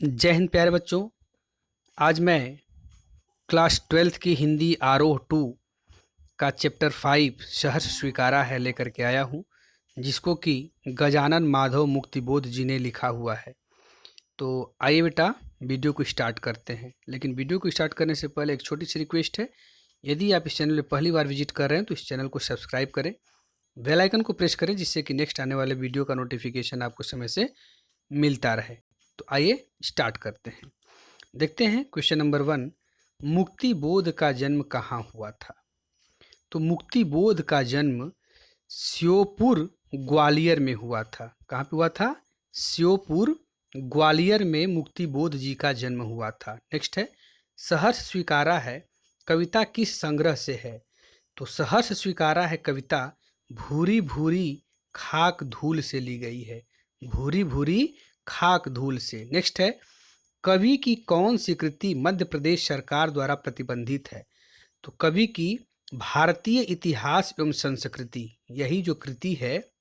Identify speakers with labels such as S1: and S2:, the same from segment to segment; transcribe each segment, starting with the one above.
S1: जय हिंद प्यारे बच्चों। आज मैं क्लास 12th की हिंदी आरोह 2 का चैप्टर 5 सहर्ष स्वीकारा है लेकर के आया हूँ, जिसको कि गजानन माधव मुक्तिबोध जी ने लिखा हुआ है। तो आइए बेटा वीडियो को स्टार्ट करते हैं। लेकिन वीडियो को स्टार्ट करने से पहले एक छोटी सी रिक्वेस्ट है, यदि आप इस चैनल में पहली बार विजिट कर रहे हैं तो इस चैनल को सब्सक्राइब करें, बेल आइकन को प्रेस करें, जिससे कि नेक्स्ट आने वाले वीडियो का नोटिफिकेशन आपको समय से मिलता रहे। तो आइए स्टार्ट करते हैं। देखते हैं क्वेश्चन नंबर 1, मुक्ति बोध का जन्म कहाँ हुआ था। तो मुक्ति बोध का जन्म श्योपुर ग्वालियर में हुआ था। कहाँ पे हुआ था? श्योपुर ग्वालियर में मुक्ति बोध जी का जन्म हुआ था। नेक्स्ट है, सहर्ष स्वीकारा है कविता किस संग्रह से है। तो सहर्ष स्वीकारा है कविता भूरी भूरी खाक धूल से ली गई है। भूरी भूरी खाक धूल से। नेक्स्ट है, कवि की कौन सी कृति मध्य प्रदेश सरकार द्वारा प्रतिबंधित है। तो कवि की भारतीय इतिहास एवं संस्कृति, यही जो कृति है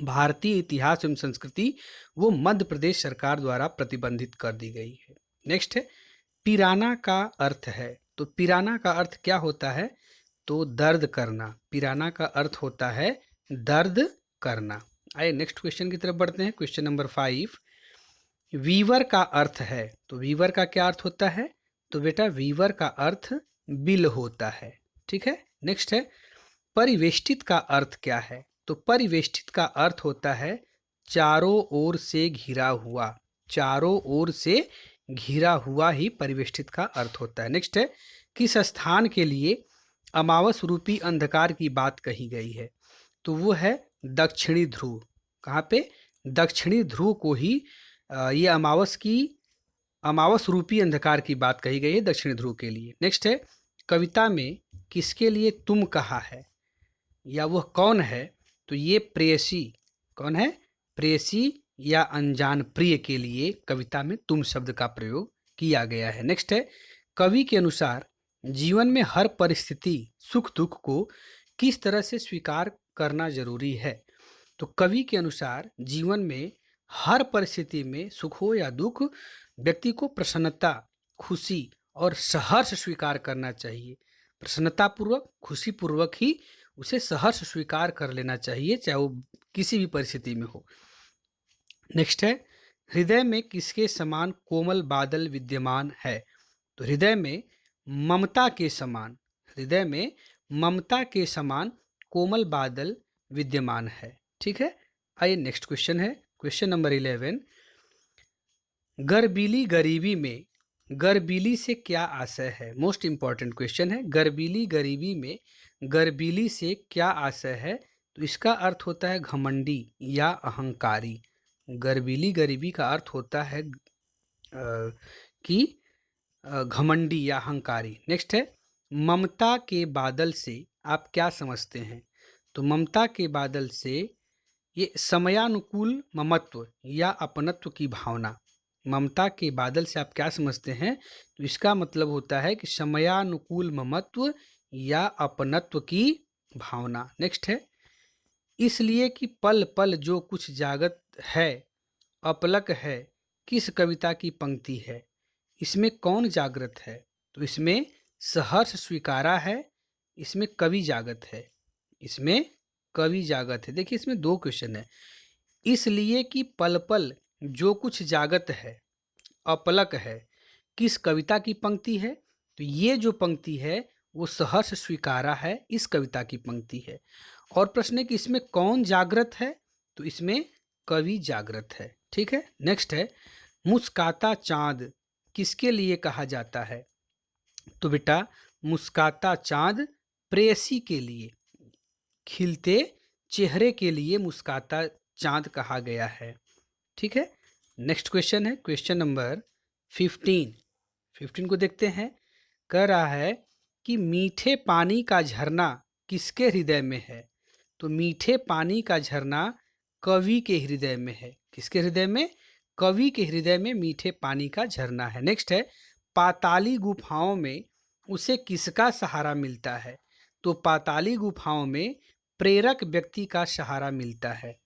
S1: भारतीय इतिहास एवं संस्कृति, वो मध्य प्रदेश सरकार द्वारा प्रतिबंधित कर दी गई है। नेक्स्ट है, पिराना का अर्थ है। तो पिराना का अर्थ क्या होता है? तो दर्द करना। पिराना का अर्थ होता है दर्द करना। आइए नेक्स्ट क्वेश्चन की तरफ बढ़ते हैं। क्वेश्चन नंबर 5, वीवर का अर्थ है। तो वीवर का क्या अर्थ होता है? तो बेटा वीवर का अर्थ बिल होता है। ठीक है। नेक्स्ट है, परिवेष्टित का अर्थ क्या है। तो परिवेष्टित का अर्थ होता है चारों ओर से घिरा हुआ। चारों ओर से घिरा हुआ ही परिवेष्टित का अर्थ होता है। नेक्स्ट है, किस स्थान के लिए अमावस रूपी अंधकार की बात कही गई है। तो वो है दक्षिणी ध्रुव। कहाँ पे? दक्षिणी ध्रुव को ही ये अमावस रूपी अंधकार की बात कही गई है दक्षिणी ध्रुव के लिए। नेक्स्ट है, कविता में किसके लिए तुम कहा है या वह कौन है। तो ये प्रेयसी। कौन है? प्रेयसी या अनजान प्रिय के लिए कविता में तुम शब्द का प्रयोग किया गया है। नेक्स्ट है, कवि के अनुसार जीवन में हर परिस्थिति सुख दुख को किस तरह से स्वीकार करना जरूरी है। तो कवि के अनुसार जीवन में हर परिस्थिति में सुख हो या दुख, व्यक्ति को प्रसन्नता, खुशी और सहर्ष स्वीकार करना चाहिए। प्रसन्नता पूर्वक, खुशी पूर्वक ही उसे सहर्ष स्वीकार कर लेना चाहिए, चाहे वो किसी भी परिस्थिति में हो। नेक्स्ट है, हृदय में किसके समान कोमल बादल विद्यमान है। तो हृदय में ममता के समान, हृदय में ममता के समान कोमल बादल विद्यमान है। ठीक है। आइए नेक्स्ट क्वेश्चन है क्वेश्चन नंबर 11, गर्बीली गरीबी में गर्बीली से क्या आशय है। मोस्ट इंपॉर्टेंट क्वेश्चन है। गर्बीली गरीबी में गर्बीली से क्या आशय है। तो इसका अर्थ होता है घमंडी या अहंकारी। गर्बीली गरीबी का अर्थ होता है कि घमंडी या अहंकारी। नेक्स्ट है, ममता के बादल से आप क्या समझते हैं। तो ममता के बादल से ये समयानुकूल ममत्व या अपनत्व की भावना। ममता के बादल से आप क्या समझते हैं। तो इसका मतलब होता है कि समयानुकूल ममत्व या अपनत्व की भावना। नेक्स्ट है, इसलिए कि पल पल जो कुछ जागत है अपलक है किस कविता की पंक्ति है। इसमें कौन जागृत है। तो इसमें सहर्ष स्वीकारा है, इसमें कवि जागत है। इसमें कवि जागत है। देखिए इसमें दो क्वेश्चन है। इसलिए कि पल पल जो कुछ जागत है अपलक है किस कविता की पंक्ति है। तो ये जो पंक्ति है वो सहर्ष स्वीकारा है, इस कविता की पंक्ति है। और प्रश्न है कि इसमें कौन जागृत है। तो इसमें कवि जागृत है। ठीक है। नेक्स्ट है, मुस्काता चांद किसके लिए कहा जाता है। तो बेटा मुस्काता चांद प्रेयसी के लिए, खिलते चेहरे के लिए मुस्काता चांद कहा गया है। ठीक है। नेक्स्ट क्वेश्चन है क्वेश्चन नंबर 15 को देखते हैं। कह रहा है कि मीठे पानी का झरना किसके हृदय में है। तो मीठे पानी का झरना कवि के हृदय में है। किसके हृदय में? कवि के हृदय में मीठे पानी का झरना है। नेक्स्ट है, पाताली गुफाओं में उसे किसका सहारा मिलता है। तो पाताली गुफाओं में प्रेरक व्यक्ति का सहारा मिलता है।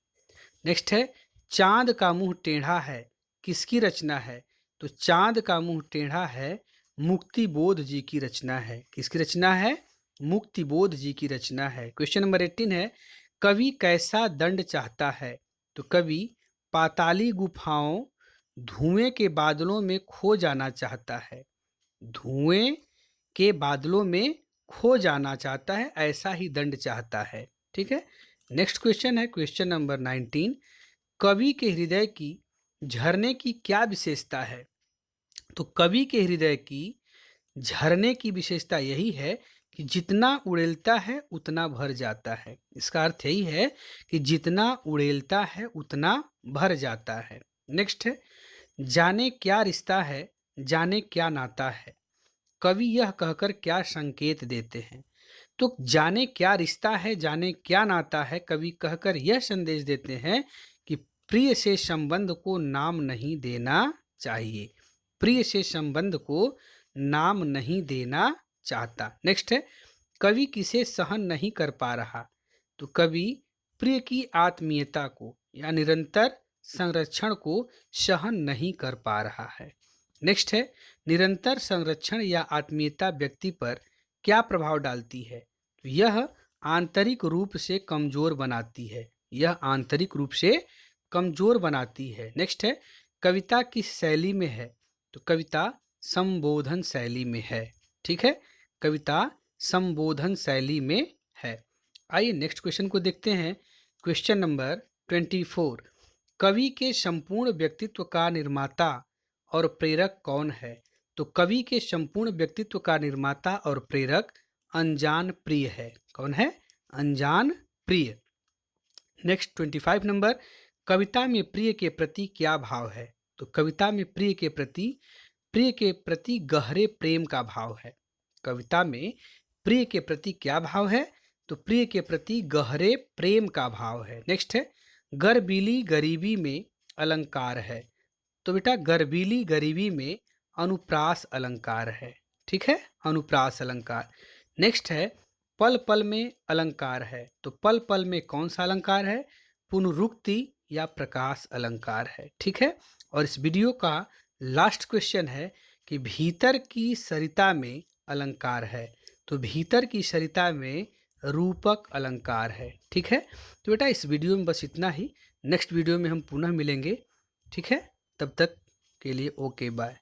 S1: नेक्स्ट है, चांद का मुंह टेढ़ा है किसकी रचना है। तो चांद का मुंह टेढ़ा है मुक्ति बोध जी की रचना है। किसकी रचना है? मुक्ति बोध जी की रचना है। क्वेश्चन नंबर 18 है, कवि कैसा दंड चाहता है? तो कवि पाताली गुफाओं धुएं के बादलों में खो जाना चाहता है। धुएं के बादलों में खो जाना चाहता है, ऐसा ही दंड चाहता है। ठीक है। नेक्स्ट क्वेश्चन है क्वेश्चन नंबर 19, कवि के हृदय की झरने की क्या विशेषता है? तो कवि के हृदय की झरने की विशेषता यही है कि जितना उड़ेलता है उतना भर जाता है। इसका अर्थ यही है कि जितना उड़ेलता है उतना भर जाता है। नेक्स्ट है, जाने क्या रिश्ता है, जाने क्या नाता है? कवि यह कहकर क्या संकेत देते हैं? तो जाने क्या रिश्ता है, जाने क्या नाता है, कवि कहकर यह संदेश देते हैं कि प्रिय से संबंध को नाम नहीं देना चाहिए। प्रिय से संबंध को नाम नहीं देना चाहता। नेक्स्ट है, कवि किसे सहन नहीं कर पा रहा? तो कवि प्रिय की आत्मीयता को या निरंतर संरक्षण को सहन नहीं कर पा रहा है। नेक्स्ट है, निरंतर संरक्षण या आत्मीयता व्यक्ति पर क्या प्रभाव डालती है? तो यह आंतरिक रूप से कमजोर बनाती है। यह आंतरिक रूप से कमजोर बनाती है। नेक्स्ट है, कविता किस शैली में है? तो कविता संबोधन शैली में है। ठीक है, कविता संबोधन शैली में है। आइए नेक्स्ट क्वेश्चन को देखते हैं। क्वेश्चन नंबर 24, कवि के संपूर्ण व्यक्तित्व का निर्माता और प्रेरक कौन है? तो कवि के संपूर्ण व्यक्तित्व का निर्माता और प्रेरक अनजान प्रिय है। कौन है? अनजान प्रिय। नेक्स्ट 25 नंबर, कविता में प्रिय के प्रति क्या भाव है? तो कविता में प्रिय के प्रति गहरे प्रेम का भाव है। कविता में प्रिय के प्रति क्या भाव है? तो प्रिय के प्रति गहरे प्रेम का भाव है। नेक्स्ट है, गर्बीली गरीबी में अलंकार है। तो बेटा गर्बीली गरीबी में अनुप्रास अलंकार है। ठीक है, अनुप्रास अलंकार। नेक्स्ट है, पल पल में अलंकार है। तो पल पल में कौन सा अलंकार है? पुनरुक्ति या प्रकाश अलंकार है। ठीक है, और इस वीडियो का लास्ट क्वेश्चन है कि भीतर की सरिता में अलंकार है। तो भीतर की सरिता में रूपक अलंकार है। ठीक है, तो बेटा इस वीडियो में बस इतना ही। नेक्स्ट वीडियो में हम पुनः मिलेंगे। ठीक है, तब तक के लिए ओके बाय।